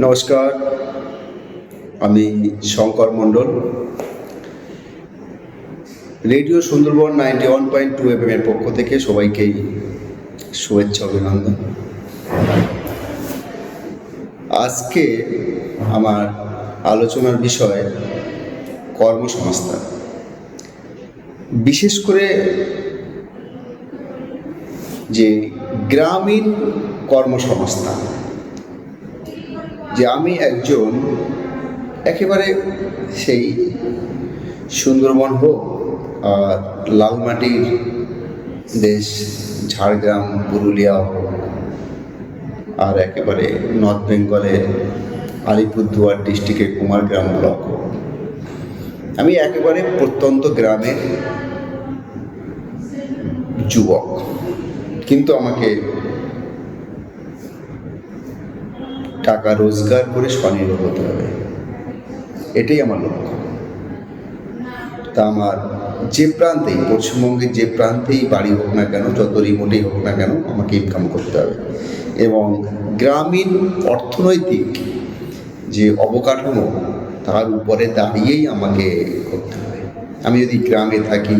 নমস্কার, আমি শঙ্কর মণ্ডল। Radio Sundarban 91.2 FM এর পক্ষ থেকে সবাইকেই শুভেচ্ছা, অভিনন্দন। আজকে আমার আলোচনার বিষয় কর্মসংস্থান, বিশেষ করে যে গ্রামীণ কর্মসংস্থান। যে আমি একজন একেবারে সেই সুন্দরবন হোক আর লালমাটির দেশ ঝাড়গ্রাম পুরুলিয়া হোক আর একেবারে নর্থ বেঙ্গলের আলিপুরদুয়ার ডিস্ট্রিক্টের কুমারগ্রাম ব্লক হোক, আমি একেবারে প্রত্যন্ত গ্রামের যুবক, কিন্তু আমাকে টাকা রোজগার করে স্বনির্ভর হতে হবে, এটাই আমার লক্ষ্য। তা আমার যে প্রান্তেই, পশ্চিমবঙ্গের যে প্রান্তেই বাড়ি হোক না কেন, যত রিমোটেই হোক না কেন, আমাকে ইনকাম করতে হবে। এবং গ্রামীণ অর্থনৈতিক যে অবকাঠামো, তার উপরে দাঁড়িয়েই আমাকে করতে হবে। আমি যদি গ্রামে থাকি,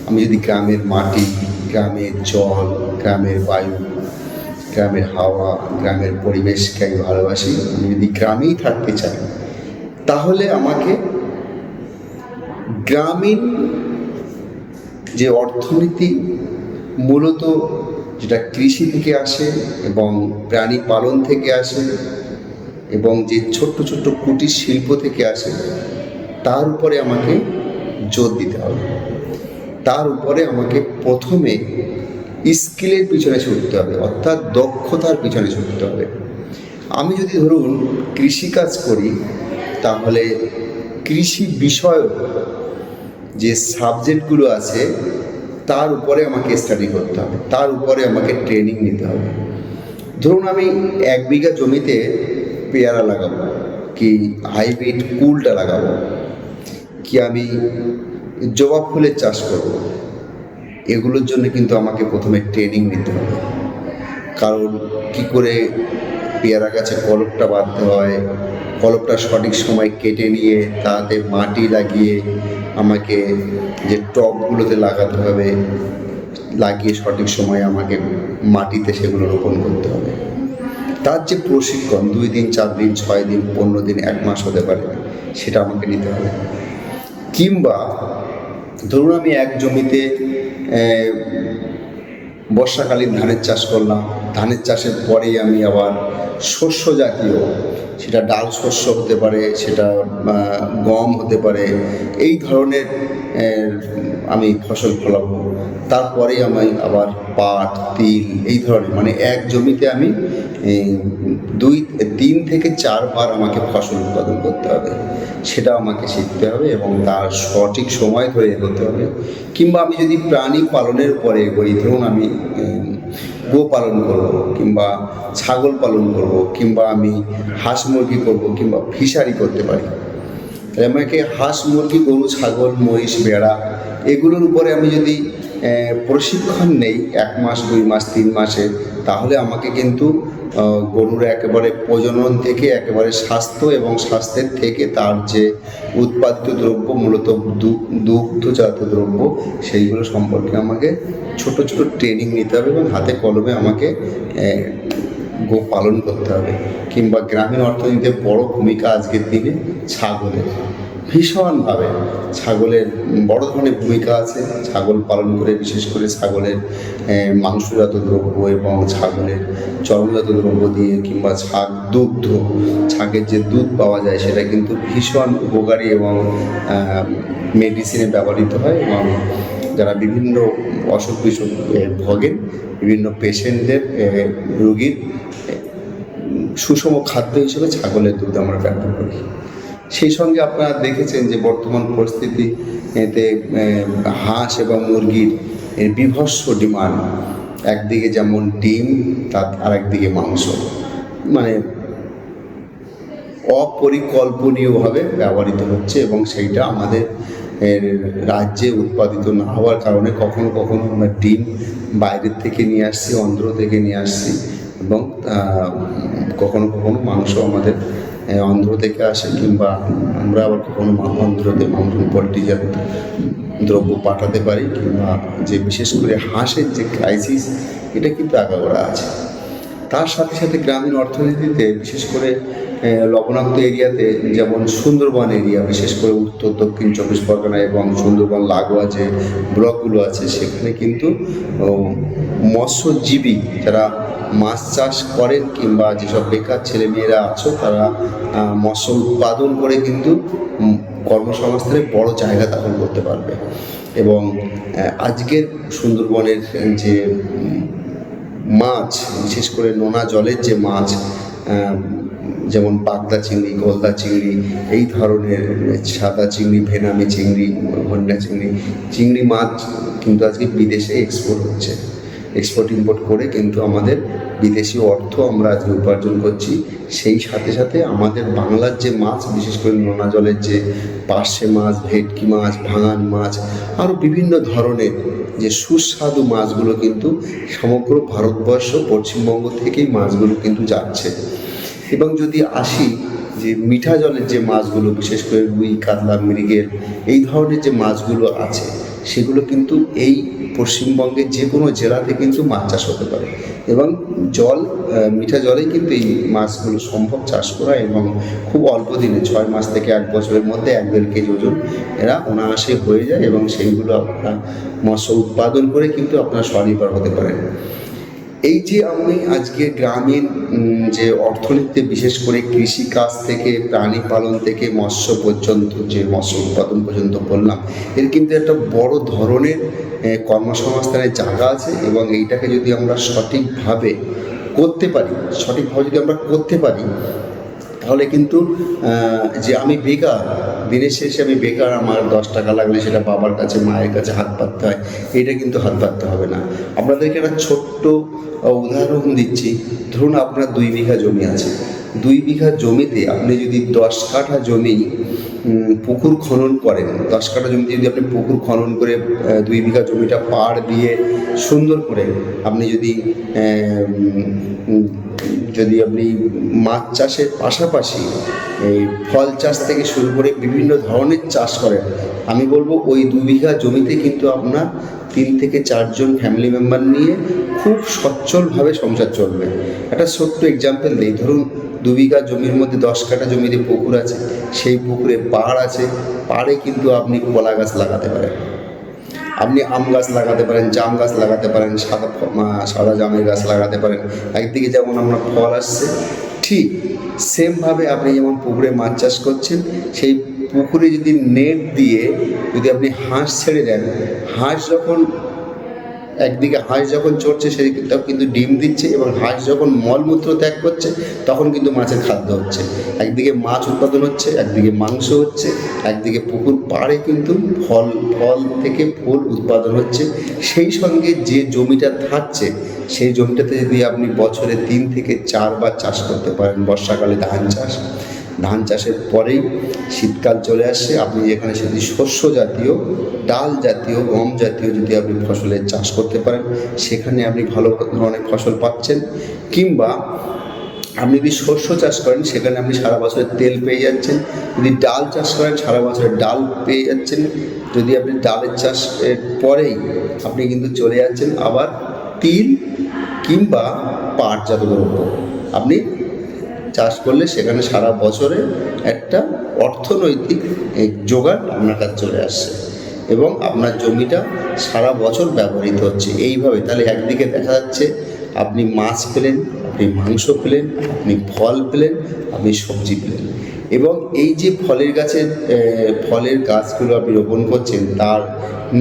আমি যদি গ্রামের মাটি, গ্রামের জল, গ্রামের বায়ু, গ্রামের হাওয়া, গ্রামের পরিবেশকে আমি ভালোবাসি, আমি যদি গ্রামেই থাকতে চাই, তাহলে আমাকে গ্রামীণ যে অর্থনীতি মূলত যেটা কৃষি থেকে আসে এবং প্রাণী পালন থেকে আসে এবং যে ছোট্ট ছোট্ট কুটির শিল্প থেকে আসে, তার উপরে আমাকে জোর দিতে হবে। তার উপরে আমাকে প্রথমে স্কিলের পিছনে ছুটতে হবে, অর্থাৎ দক্ষতার পিছনে ছুটতে হবে। আমি যদি ধরুন কৃষিকাজ করি, তাহলে কৃষি বিষয়ক যে সাবজেক্টগুলো আছে তার উপরে আমাকে স্টাডি করতে হবে, তার উপরে আমাকে ট্রেনিং নিতে হবে। ধরুন আমি 1 বিঘা জমিতে পেয়ারা লাগাবো, কি হাইব্রিড কুলটা লাগাবো, কি আমি জবা ফুলের চাষ করব, এগুলোর জন্য কিন্তু আমাকে প্রথমে ট্রেনিং নিতে হবে। কারণ কি করে পেয়ারা গাছে কলপটা বাঁধতে হয়, কলপটা সঠিক সময় কেটে নিয়ে তাতে মাটি লাগিয়ে আমাকে যে টবগুলোতে লাগাতে হবে, লাগিয়ে সঠিক সময়ে আমাকে মাটিতে সেগুলো রোপণ করতে হবে, তার যে প্রশিক্ষণ 2 দিন, 4 দিন, 6 দিন, 15 দিন, 1 মাস হতে পারে, সেটা আমাকে নিতে হবে। কিংবা ধরুন আমি এক জমিতে বর্ষাকালীন ধানের চাষ করলাম, ধানের চাষের পরেই আমি আবার শস্য জাতীয়, সেটা ডাল শস্য হতে পারে, সেটা গম হতে পারে, এই ধরনের আমি ফসল ফলাবো। তারপরেই আমি আবার পাট, তিল, এই ধরনের, মানে এক জমিতে আমি 3 থেকে 4 বার আমাকে ফসল উৎপাদন করতে হবে, সেটা আমাকে শিখতে হবে এবং তার সঠিক সময় ধরে এগোতে হবে। কিংবা আমি যদি প্রাণী পালনের উপরে এগোই, ধরুন আমি গো পালন করব, কিংবা ছাগল পালন করব, কিংবা আমি হাঁস মুরগি করব, কিংবা ফিশারি করতে পারি, আমাকে হাঁস মুরগি, গরু, ছাগল, মহিষ, ভেড়া, এগুলোর উপরে আমি যদি প্রশিক্ষণ নেই 1 মাস, 2 মাস, 3 মাসে, তাহলে আমাকে কিন্তু গরুর একেবারে প্রজনন থেকে একেবারে স্বাস্থ্য এবং স্বাস্থ্যের থেকে তার যে উৎপাদিত দ্রব্য, মূলত দুগ্ধজাত দ্রব্য, সেইগুলো সম্পর্কে আমাকে ছোট ছোট ট্রেনিং নিতে হবে এবং হাতে কলমে আমাকে গো পালন করতে হবে। কিংবা গ্রামীণ অর্থনীতিতে বড় ভূমিকা আজকের দিনে ছাগলের, ভীষণভাবে ছাগলের বড় ধরনের ভূমিকা আছে। ছাগল পালন করে, বিশেষ করে ছাগলের মাংসজাত দ্রব্য এবং ছাগলের চর্মজাত দ্রব্য দিয়ে, কিংবা ছাগের যে দুধ পাওয়া যায়, সেটা কিন্তু ভীষণ উপকারী এবং মেডিসিনে ব্যবহৃত হয়। এবং যারা বিভিন্ন অসুখ বিসুখ ভোগেন, বিভিন্ন পেশেন্টদের, রোগীর সুষম খাদ্য হিসেবে ছাগলের দুধ আমরা ব্যবহার করি। সেই সঙ্গে আপনারা দেখেছেন যে বর্তমান পরিস্থিতিতে হাঁস এবং মুরগির বীভৎস ডিমান্ড, একদিকে যেমন ডিম, তার আরেকদিকে মাংস, মানে অপরিকল্পনীয়ভাবে ব্যবহৃত হচ্ছে। এবং সেইটা আমাদের রাজ্যে উৎপাদিত না হওয়ার কারণে কখনো কখনো আমরা ডিম বাইরের থেকে নিয়ে আসছি, অন্ধ্র থেকে নিয়ে আসছি, এবং কখনো কখনো মাংস আমাদের অন্ধ্র থেকে আসে, কিংবা আমরা আবার কখনো অন্ধ্রতে মাংস পোলট্রিজাত দ্রব্য পাঠাতে পারি, কিংবা যে বিশেষ করে হাঁসের যে ক্রাইসিস, এটা কিন্তু আগাগোড়া আছে। তার সাথে সাথে গ্রামীণ অর্থনীতিতে বিশেষ করে লবণাক্ত এরিয়াতে, যেমন সুন্দরবন এরিয়া, বিশেষ করে উত্তর দক্ষিণ 24 পরগনা এবং সুন্দরবন লাগোয়া যে ব্লকগুলো আছে, সেখানে কিন্তু মৎস্যজীবী যারা মাছ চাষ করেন, কিংবা যেসব বেকার ছেলেমেয়েরা আছো, তারা মৎস্য উৎপাদন করে কিন্তু কর্মসংস্থানে বড় জায়গা দখল করতে পারবে। এবং আজকের সুন্দরবনের যে মাছ, বিশেষ করে নোনা জলের যে মাছ, যেমন পাগদা চিংড়ি, গলদা চিংড়ি, এই ধরনের সাদা চিংড়ি, ভেনামি চিংড়ি, হন্যা চিংড়ি মাছ কিন্তু আজকে বিদেশে এক্সপোর্ট হচ্ছে। এক্সপোর্ট ইম্পোর্ট করে কিন্তু আমাদের বিদেশি অর্থ আমরা আজকে উপার্জন করছি। সেই সাথে সাথে আমাদের বাংলার যে মাছ, বিশেষ করে নোনা জলের যে পার্শে মাছ, ভেটকি মাছ, ভাঙান মাছ, আরও বিভিন্ন ধরনের যে সুস্বাদু মাছগুলো কিন্তু সমগ্র ভারতবর্ষ, পশ্চিমবঙ্গ থেকেই মাছগুলো কিন্তু যাচ্ছে। এবং যদি আসি যে মিঠা জলের যে মাছগুলো, বিশেষ করে রুই, কাতলা, মৃগেল, এই ধরনের যে মাছগুলো আছে, সেগুলো কিন্তু এই পশ্চিমবঙ্গের যে কোনো জেলাতে কিন্তু মাছ চাষ হতে পারে। এবং মিঠা জলেই কিন্তু এই মাছগুলো সম্ভব চাষ করা, এবং খুব অল্প দিনে 6 মাস থেকে 1 বছরের মধ্যে 1-1.5 কেজি ওজন এরা অনায়াসে হয়ে যায়, এবং সেইগুলো আপনারা মৎস্য উৎপাদন করে কিন্তু আপনারা স্বনির্ভর হতে পারেন। এই যে আমি আজকে গ্রামীণ যে অর্থনীতিতে, বিশেষ করে কৃষিকাজ থেকে, প্রাণী পালন থেকে, মৎস্য পর্যন্ত, যে মৎস্য উৎপাদন পর্যন্ত বললাম, এর কিন্তু একটা বড় ধরনের কর্মসংস্থানের জায়গা আছে। এবং এইটাকে যদি আমরা সঠিকভাবে যদি আমরা করতে পারি, তাহলে কিন্তু যে আমি বেকার, দিনের শেষে আমি বেকার, আমার 10 টাকা লাগলে সেটা বাবার কাছে, মায়ের কাছে হাত পাততে হয়, এটা কিন্তু হাত পাততে হবে না। আপনাদেরকে একটা ছোট্ট উদাহরণ দিচ্ছি। ধরুন আপনার 2 বিঘা জমি আছে। 2 বিঘা জমিতে আপনি যদি 10 কাঠা জমি পুকুর খনন করেন, 10 কাঠা জমিতে যদি আপনি পুকুর খনন করে 2 বিঘা জমিটা পাড় দিয়ে সুন্দর করে আপনি যদি আপনি মাছ চাষের পাশাপাশি এই ফল চাষ থেকে শুরু করে বিভিন্ন ধরনের চাষ করেন, আমি বলবো ওই 2 বিঘা জমিতে কিন্তু আপনার 3 থেকে 4 জন ফ্যামিলি মেম্বার নিয়ে খুব সচ্ছলভাবে সংসার চলবে। একটা ছোট্ট এক্সাম্পল দিই। ধরুন 2 বিঘা জমির মধ্যে 10 কাঠা জমিতে পুকুর আছে, সেই পুকুরে পাড় আছে, পাড়ে কিন্তু আপনি কলা গাছ লাগাতে পারেন, আপনি আম গাছ লাগাতে পারেন, জাম গাছ লাগাতে পারেন, সাদা জামের গাছ লাগাতে পারেন। একদিকে যেমন আপনার ফল আসছে, ঠিক সেমভাবে আপনি যেমন পুকুরে মাছ চাষ করছেন, সেই পুকুরে যদি নেট দিয়ে যদি আপনি হাঁস ছেড়ে দেন, একদিকে হাঁস যখন চড়ছে, সেটাও কিন্তু ডিম দিচ্ছে, এবং হাঁস যখন মলমূত্র ত্যাগ করছে, তখন কিন্তু মাছের খাদ্য হচ্ছে। একদিকে মাছ উৎপাদন হচ্ছে, একদিকে মাংস হচ্ছে, একদিকে পুকুর পাড়ে কিন্তু ফল থেকে ফুল উৎপাদন হচ্ছে। সেই সঙ্গে যে জমিটা থাকছে, সেই জমিটাতে যদি আপনি বছরে 3 থেকে 4 বার চাষ করতে পারেন। বর্ষাকালে ধান চাষের পরেই শীতকাল চলে আসছে, আপনি যেখানে যদি শস্য জাতীয়, ডাল জাতীয়, গম জাতীয় যদি আপনি ফসলের চাষ করতে পারেন, সেখানে আপনি ভালো ধরনের ফসল পাচ্ছেন। কিংবা আপনি যদি শস্য চাষ করেন, সেখানে আপনি সারা বছরের তেল পেয়ে যাচ্ছেন। যদি ডাল চাষ করেন, সারা বছরের ডাল পেয়ে যাচ্ছেন। যদি আপনি ডালের চাষের পরেই আপনি কিন্তু চলে যাচ্ছেন আবার তিল কিংবা পাটজাত দ্রব্য আপনি চাষ করলে, সেখানে সারা বছরে একটা অর্থনৈতিক জোগাড় আপনার কাছে চলে আসছে, এবং আপনার জমিটা সারা বছর ব্যবহৃত হচ্ছে। এইভাবে তাহলে একদিকে দেখা যাচ্ছে আপনি মাছ পেলেন, আপনি মাংস পেলেন, আপনি ফল পেলেন, আপনি সবজি পেলেন। এবং এই যে ফলের গাছগুলো আপনি রোপণ করছেন, তার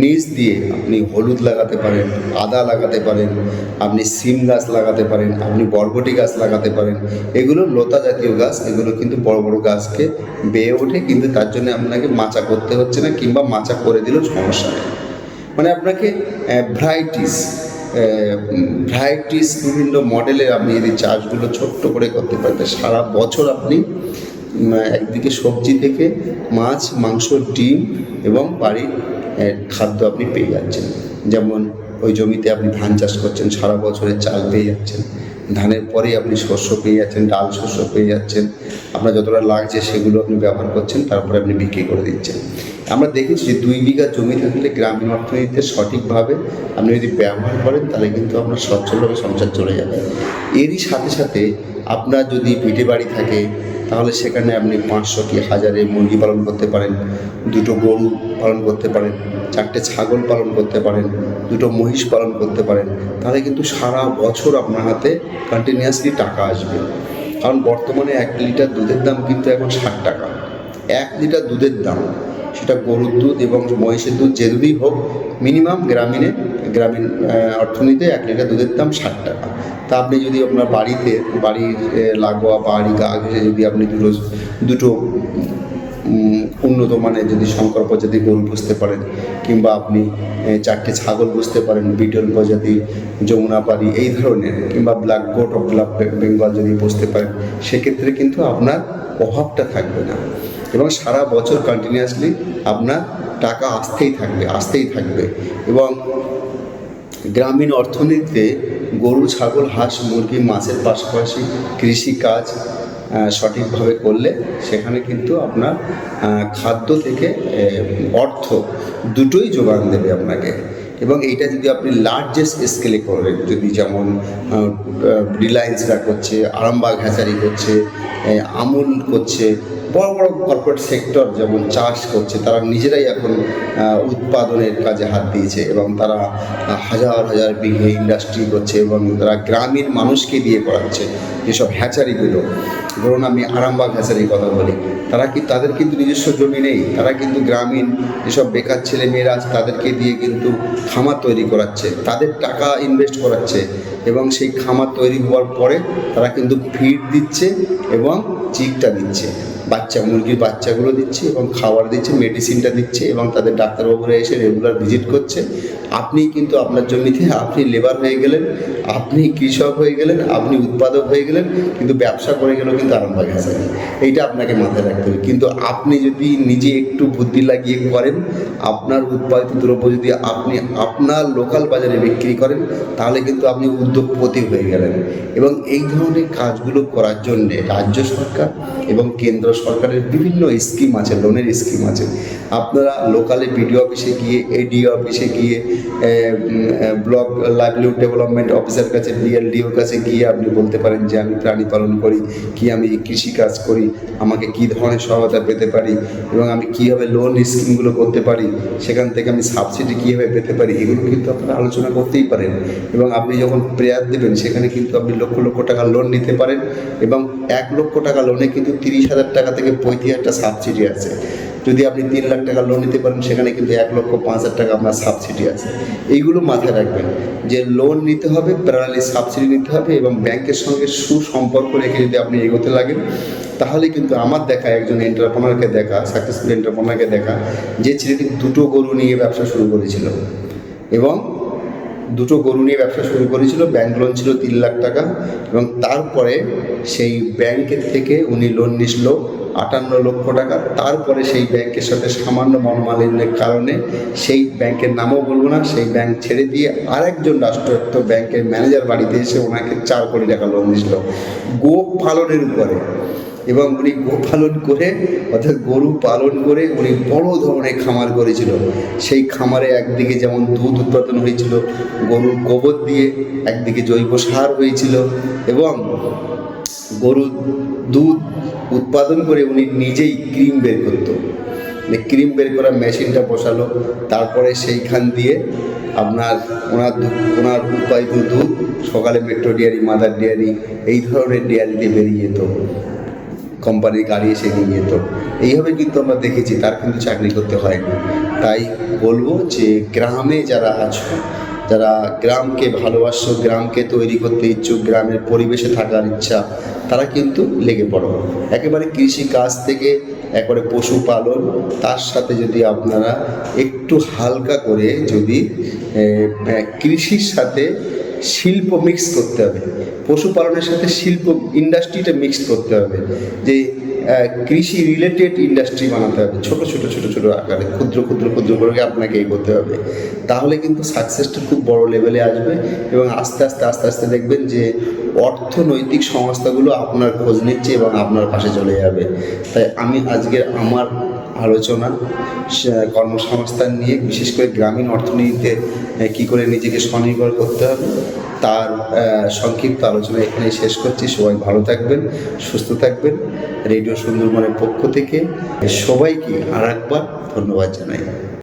নিচ দিয়ে আপনি হলুদ লাগাতে পারেন, আদা লাগাতে পারেন, আপনি সিম গাছ লাগাতে পারেন, আপনি বরবটি গাছ লাগাতে পারেন। এগুলো লতা জাতীয় গাছ, এগুলো কিন্তু বড় বড় গাছকে বেয়ে ওঠে, কিন্তু তার জন্য আপনাকে মাচা করতে হচ্ছে না, কিংবা মাচা করে দিলেও সমস্যা নেই। মানে আপনাকে ভ্যারাইটিস বিভিন্ন মডেলের আপনি যদি চাষগুলো ছোট্ট করে করতে পারেন, সারা বছর আপনি একদিকে সবজি থেকে মাছ, মাংস, ডিম এবং বাড়ির খাদ্য আপনি পেয়ে যাচ্ছেন। যেমন ওই জমিতে আপনি ধান চাষ করছেন, সারা বছরের চাল পেয়ে যাচ্ছেন। ধানের পরেই আপনি শস্য পেয়ে যাচ্ছেন, ডাল শস্য পেয়ে যাচ্ছেন, আপনার যতটা লাগছে সেগুলো আপনি ব্যবহার করছেন, তারপরে আপনি বিক্রি করে দিচ্ছেন। আমরা দেখেছি যে 2 বিঘা জমি থাকলে গ্রামীণ অর্থনীতিতে সঠিকভাবে আপনি যদি ব্যবহার করেন তাহলে কিন্তু আপনার সচ্ছলভাবে সংসার চলে যাবে। এরই সাথে সাথে আপনার যদি ভিটে বাড়ি থাকে তাহলে সেখানে আপনি 500 কি 1000 মুরগি পালন করতে পারেন, 2টো গরু পালন করতে পারেন, 4টে ছাগল পালন করতে পারেন, 2টো মহিষ পালন করতে পারেন। তাহলে কিন্তু সারা বছর আপনার হাতে কন্টিনিউয়াসলি টাকা আসবে। কারণ বর্তমানে 1 লিটার দুধের দাম কিন্তু এখন 60 টাকা। 1 লিটার দুধের দাম, সেটা গরুর দুধ এবং মহিষের দুধ যে দুধই হোক, মিনিমাম গ্রামীণ অর্থনীতিতে 1 লিটার দুধের দাম 60 টাকা। তা আপনি যদি আপনার বাড়ির লাগোয়া বাড়ি গা ঘেঁষে যদি আপনি দুটো উন্নত মানের যদি শঙ্কর প্রজাতির গরু পুষতে পারেন, কিংবা আপনি 4টে ছাগল পুষতে পারেন, বিটল প্রজাতি, যমুনাপাড়ি এই ধরনের, কিংবা black goat of black Bengal যদি পুষতে পারেন, সেক্ষেত্রে কিন্তু আপনার অভাবটা থাকবে না এবং সারা বছর কন্টিনিউয়াসলি আপনার টাকা আসতেই থাকবে। এবং গ্রামীণ অর্থনীতিতে গরু, ছাগল, হাঁস, মুরগি, মাছের পাশাপাশি কৃষিকাজ সঠিকভাবে করলে সেখানে কিন্তু আপনার খাদ্য থেকে অর্থ দুটোই যোগান দেবে আপনাকে। এবং এইটা যদি আপনি লার্জেস্ট স্কেলে করেন, যদি যেমন রিলায়েন্সরা করছে, আরামবাগ হ্যাচারি করছে, আমুল করছে, বড় বড় কর্পোরেট সেক্টর যেমন চাষ করছে, তারা নিজেরাই এখন উৎপাদনের কাজে হাত দিয়েছে এবং তারা হাজার হাজার বিঘে ইন্ডাস্ট্রি করছে এবং তারা গ্রামীণ মানুষকে দিয়ে করাচ্ছে যেসব হ্যাচারিগুলো। ধরুন আমি আরামবাগ হ্যাচারির কথা বলি, তাদের কিন্তু নিজস্ব জমি নেই, তারা কিন্তু গ্রামীণ যেসব বেকার ছেলে মেয়েরা আছে তাদেরকে দিয়ে কিন্তু খামার তৈরি করাচ্ছে, তাদের টাকা ইনভেস্ট করাচ্ছে এবং সেই খামার তৈরি হওয়ার পরে তারা কিন্তু ফিড দিচ্ছে এবং চিকটা দিচ্ছে, মুরগির বাচ্চাগুলো দিচ্ছে এবং খাবার দিচ্ছে, মেডিসিনটা দিচ্ছে এবং তাদের ডাক্তারবাবুরা এসে রেগুলার ভিজিট করছে। আপনি কিন্তু আপনার জমিতে আপনি লেবার হয়ে গেলেন, আপনি কৃষক হয়ে গেলেন, আপনি উৎপাদক হয়ে গেলেন, কিন্তু ব্যবসা করে গেলেও কিন্তু আরামবাগ হ্যাচারি। এইটা আপনাকে মাথায় রাখতে হবে। কিন্তু আপনি যদি নিজে একটু বুদ্ধি লাগিয়ে করেন, আপনার উৎপাদিত দ্রব্য যদি আপনি আপনার লোকাল বাজারে বিক্রি করেন, তাহলে কিন্তু আপনি উদ্যোগপতি হয়ে গেলেন। এবং এই ধরনের কাজগুলো করার জন্যে রাজ্য সরকার এবং কেন্দ্র সরকারের বিভিন্ন স্কিম আছে, লোনের স্কিম আছে। আপনারা লোকালে বিডিও অফিসে গিয়ে, এডিও অফিসে গিয়ে, ব্লক লাইভলিহুড ডেভেলপমেন্ট অফিসার কাছে, বিএলডিওর কাছে গিয়ে আপনি বলতে পারেন যে আমি প্রাণী পালন করি, কি আমি কৃষিকাজ করি, আমাকে কী ধরনের সহায়তা পেতে পারি এবং আমি কীভাবে লোন স্কিমগুলো করতে পারি, সেখান থেকে আমি সাবসিডি কীভাবে পেতে পারি, এগুলো কিন্তু আপনারা আলোচনা করতেই পারেন। এবং আপনি যখন প্রেয়ার দেবেন সেখানে কিন্তু আপনি লক্ষ লক্ষ টাকা লোন নিতে পারেন এবং 1 লক্ষ টাকা লোনে কিন্তু 30,000 টাকা থেকে 35,000 টাকা সাবসিডি আছে। যদি আপনি 3 লাখ টাকা লোন নিতে পারেন সেখানে কিন্তু 1,05,000 টাকা আপনার সাবসিডি আছে। এইগুলো মাথায় রাখবেন যে লোন নিতে হবে, প্যারালালি সাবসিডি নিতে হবে এবং ব্যাংকের সঙ্গে সুসম্পর্ক রেখে যদি আপনি এগোতে লাগেন, তাহলে কিন্তু আমার দেখা একজন সাকসেসফুল এন্টারপ্রেনারকে দেখা, যে ছেলেটি 2টো গরু নিয়ে ব্যবসা শুরু করেছিল এবং 2টো গরু নিয়ে ব্যবসা শুরু করেছিল, ব্যাংক লোন ছিল 3 লাখ টাকা এবং তারপরে সেই ব্যাংকের থেকে উনি লোন নিছিল 58 লক্ষ টাকা। তারপরে সেই ব্যাংকের সাথে সামান্য মনোমালিন্যের কারণে সেই ব্যাংকের নামও বলবো না, সেই ব্যাংক ছেড়ে দিয়ে আরেকজন রাষ্ট্রায়ত্ত ব্যাংকের ম্যানেজার বাড়িতে এসে ওনাকে 4 কোটি টাকা লোন দিয়েছিল গো পালনের উপরে। এবং উনি গোপালন করে, অর্থাৎ গরু পালন করে উনি বড় ধরনের খামার করেছিল। সেই খামারে একদিকে যেমন দুধ উৎপাদন হয়েছিল গরুর গোবর দিয়ে, একদিকে জৈব সার হয়েছিল এবং গরুর দুধ উৎপাদন করে উনি নিজেই ক্রিম বের করতো। ক্রিম বের করা মেশিনটা বসালো, তারপরে সেইখান দিয়ে ওনার উৎপাদিত দুধ সকালে মেট্রো ডেয়ারি, মাদার ডেয়ারি এই ধরনের ডেয়ারিতে বেরিয়ে যেত, কোম্পানির গাড়ি এসে নিয়ে যেত। এইভাবে কিন্তু আমরা দেখেছি, তার কিন্তু চাকরি করতে হয়নি। তাই বলবো যে গ্রামে যারা আছো, যারা গ্রামকে ভালোবাসো, গ্রামকে তৈরি করতে ইচ্ছুক, গ্রামের পরিবেশে থাকার ইচ্ছা, তারা কিন্তু লেগে পড়ো। একেবারে কৃষি কাজ থেকে একবারে পশুপালন, তার সাথে যদি আপনারা একটু হালকা করে যদি কৃষির সাথে শিল্প মিক্স করতে হবে, পশুপালনের সাথে শিল্প ইন্ডাস্ট্রিটা মিক্স করতে হবে, যে কৃষি রিলেটেড ইন্ডাস্ট্রি বানাতে হবে, ছোট ছোট ছোট ছোট আকারে, ক্ষুদ্র ক্ষুদ্র ক্ষুদ্র করে আপনাকে এগোতে হবে। তাহলে কিন্তু সাকসেসটা খুব বড় লেভেলে আসবে এবং আস্তে আস্তে দেখবেন যে অর্থনৈতিক সংস্থাগুলো আপনার খোঁজ নিচ্ছে এবং আপনার পাশে চলে যাবে। তাই আমি আজকের আমার আলোচনা কর্মসংস্থান নিয়ে, বিশেষ করে গ্রামীণ অর্থনীতিতে কী করে নিজেকে স্বনির্ভর করতে হবে তার সংক্ষিপ্ত আলোচনা এখানেই শেষ করছি। সবাই ভালো থাকবেন, সুস্থ থাকবেন। রেডিও সুন্দরবনের পক্ষ থেকে সবাইকে আর একবার ধন্যবাদ জানাই।